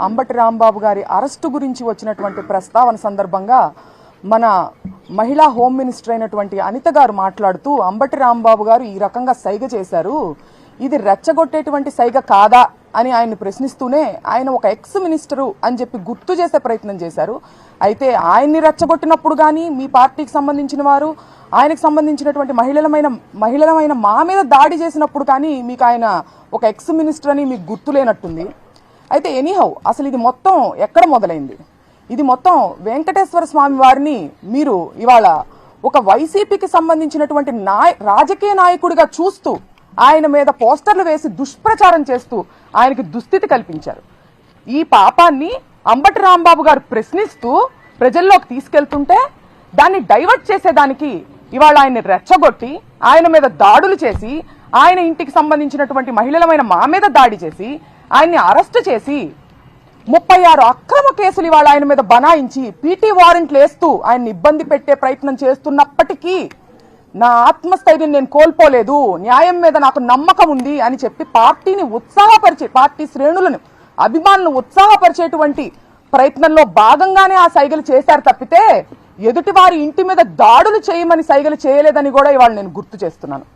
అంబటి రాంబాబు గారి అరెస్టు గురించి వచ్చినటువంటి ప్రస్తావన సందర్భంగా మన మహిళా హోమ్ మినిస్టర్ అయినటువంటి అనిత గారు మాట్లాడుతూ అంబటి రాంబాబు గారు ఈ రకంగా సైగ చేశారు, ఇది రెచ్చగొట్టేటువంటి సైగ కాదా అని ఆయన ప్రశ్నిస్తూనే ఆయన ఒక ఎక్స్ మినిస్టరు అని చెప్పి గుర్తు చేసే ప్రయత్నం చేశారు. అయితే ఆయన్ని రెచ్చగొట్టినప్పుడు కానీ మీ పార్టీకి సంబంధించిన వారు ఆయనకు సంబంధించినటువంటి మహిళలమైన మా మీద దాడి చేసినప్పుడు కానీ మీకు ఆయన ఒక ఎక్స్ మినిస్టర్ అని మీకు గుర్తు లేనట్టుంది. అయితే ఎనీహౌ అసలు ఇది మొత్తం ఎక్కడ మొదలైంది? ఇది మొత్తం వెంకటేశ్వర స్వామి వారిని మీరు ఇవాళ ఒక వైసీపీకి సంబంధించినటువంటి రాజకీయ నాయకుడిగా చూస్తూ ఆయన మీద పోస్టర్లు వేసి దుష్ప్రచారం చేస్తూ ఆయనకి దుస్థితి కల్పించారు. ఈ పాపాన్ని అంబటి రాంబాబు గారు ప్రశ్నిస్తూ ప్రజల్లోకి తీసుకెళ్తుంటే దాన్ని డైవర్ట్ చేసేదానికి ఇవాళ ఆయన్ని రెచ్చగొట్టి ఆయన మీద దాడులు చేసి ఆయన ఇంటికి సంబంధించినటువంటి మహిళలమైన మా మీద దాడి చేసి ఆయన్ని అరెస్టు చేసి 36 అక్రమ కేసులు ఇవాళ ఆయన మీద బనాయించి పీటీ వారెంట్లు వేస్తూ ఆయన్ని ఇబ్బంది పెట్టే ప్రయత్నం చేస్తున్నప్పటికీ నా ఆత్మస్థైర్యం నేను కోల్పోలేదు, న్యాయం మీద నాకు నమ్మకం ఉంది అని చెప్పి పార్టీని ఉత్సాహపరిచే, పార్టీ శ్రేణులను అభిమానులను ఉత్సాహపరిచేటువంటి ప్రయత్నంలో భాగంగానే ఆ సైగలు చేశారు తప్పితే ఎదుటి వారి ఇంటి మీద దాడులు చేయమని సైగలు చేయలేదని కూడా ఇవాళ నేను గుర్తు చేస్తున్నాను.